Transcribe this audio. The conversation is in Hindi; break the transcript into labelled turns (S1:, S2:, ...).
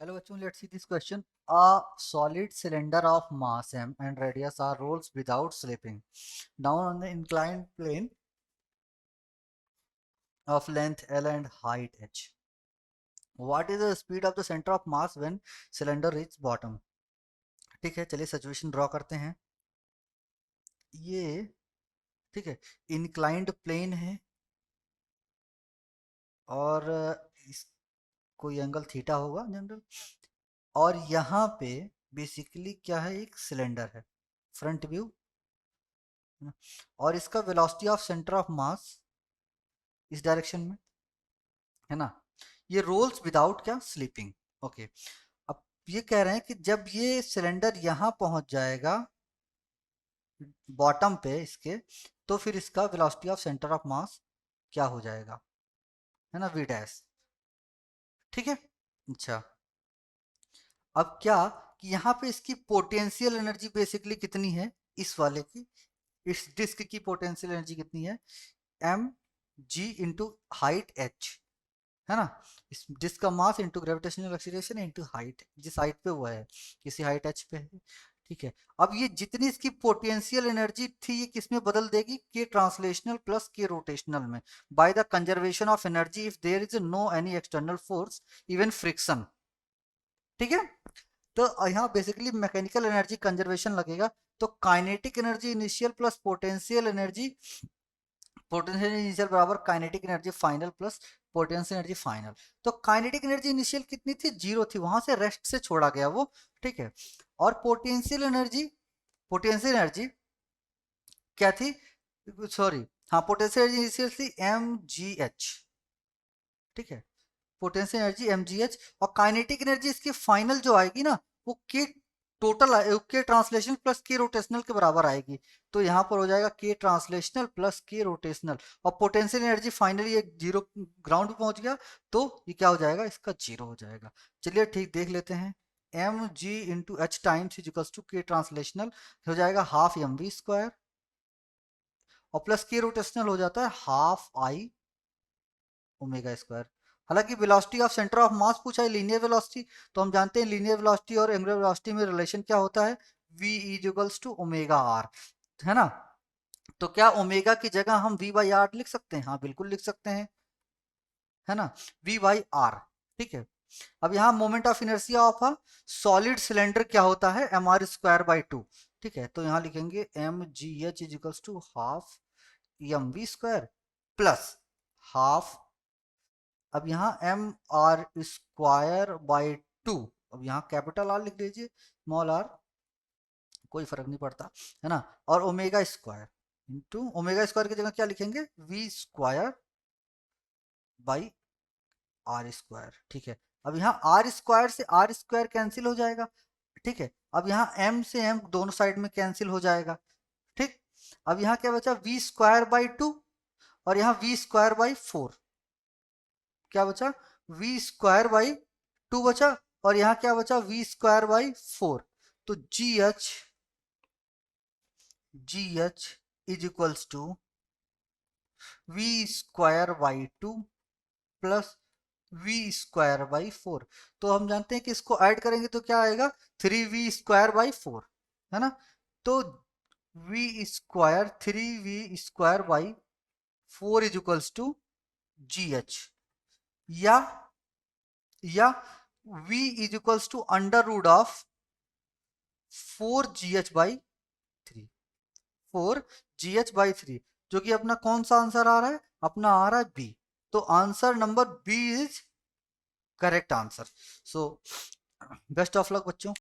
S1: Hello, bachchon, let's see this question. A solid cylinder of mass m and radius r rolls without slipping down on the inclined plane of length L and height h. What is the speed of the center of mass when cylinder reaches bottom? ठीक है, चलिए सिचुएशन ड्रॉ करते हैं. ये ठीक है, इंक्लाइंड प्लेन है और इस कोई एंगल थीटा होगा जनरल. और यहाँ पे बेसिकली क्या है, एक सिलेंडर है, फ्रंट व्यू. और इसका वेलोसिटी ऑफ सेंटर ऑफ मास इस डायरेक्शन में है ना. ये रोल्स विदाउट क्या, स्लीपिंग. ओके, अब ये कह रहे हैं कि जब ये सिलेंडर यहाँ पहुंच जाएगा बॉटम पे इसके, तो फिर इसका वेलोसिटी ऑफ सेंटर ऑफ मास क्या हो जाएगा, है ना, वी डैश. ठीक है. अच्छा, अब क्या कि यहाँ पे इसकी पोटेंशियल एनर्जी बेसिकली कितनी है, इस वाले की, इस डिस्क की पोटेंशियल एनर्जी कितनी है, M G into height H, है ना. इस डिस्क का mass into gravitational acceleration into height, जिस हाइट पे वो है, किसी हाइट एच पे है. ठीक है. अब ये जितनी इसकी पोटेंशियल एनर्जी थी, ये किस में बदल देगी, K translational plus K rotational में, by the conservation of energy if there is no any external force even friction. ठीक है. तो यहाँ बेसिकली मैकेनिकल एनर्जी कंजर्वेशन लगेगा. तो kinetic energy initial plus potential energy, potential initial बराबर kinetic energy final plus potential energy final. तो काइनेटिक एनर्जी इनिशियल कितनी थी, 0 थी, वहां से रेस्ट से छोड़ा गया वो. ठीक है. और पोटेंशियल एनर्जी क्या थी, सॉरी, हाँ, पोटेंशियल एनर्जी इनिशियल थी एम जी एच. ठीक है, potential energy M G H. और काइनेटिक एनर्जी इसकी फाइनल जो आएगी ना, वो के टोटल के ट्रांसलेशनल प्लस के रोटेशनल के बराबर आएगी. तो यहाँ पर हो जाएगा के ट्रांसलेशनल प्लस के रोटेशनल. और पोटेंशियल एनर्जी फाइनली एक जीरो ग्राउंड पे पहुंच गया, तो ये क्या हो जाएगा, इसका जीरो हो जाएगा. चलिए ठीक, देख लेते हैं. M G into H times equals to K translational हो जाएगा हाफ एम वी स्क्वायर, और प्लस के रोटेशनल हो जाता है हाफ आई ओमेगा स्क्वायर. हालांकि velocity of centre of mass पूछा है, लीनियर वेलोसिटी, तो हम जानते हैं लीनियर वेलोसिटी और एंगुलर वेलोसिटी में रिलेशन क्या होता है, v equals to omega R, है ना. तो क्या ओमेगा की जगह हम v बाई आर लिख सकते हैं, हाँ बिल्कुल लिख सकते हैं, है ना, v बाई आर. ठीक है. अब यहाँ moment of inertia of a solid cylinder क्या होता है, M R square by two. ठीक है, तो यहाँ लिखेंगे M G H is equals to half M V square plus half, अब यहाँ M R square by two, अब यहाँ कैपिटल आर लिख लीजिए, स्मॉल आर, कोई फर्क नहीं पड़ता, है ना. और omega square into omega square की जगह क्या लिखेंगे, V square by R square. ठीक है. अब यहाँ आर स्क्वायर से आर स्क्वायर कैंसिल हो जाएगा. ठीक है. अब यहाँ एम से एम दोनों साइड में कैंसिल हो जाएगा. ठीक. अब यहाँ क्या बचा, वी स्क्वायर बाई टू, और यहाँ वी स्क्वायर बाई फोर. क्या बचा, वी स्क्वायर बाई टू बचा, और यहाँ क्या बचा, वी स्क्वायर बाई फोर. तो g H is equals to v square by two plus v square by four. तो हम जानते हैं कि इसको ऐड करेंगे तो क्या आएगा, three V square by four, है ना. तो V square three V square by four is equals to G H, या v is equals to under root of four G H by three, four G H by three, जो कि अपना कौन सा आंसर आ रहा है, अपना आ रहा है बी. तो answer number B is correct answer. So best of luck बच्चों.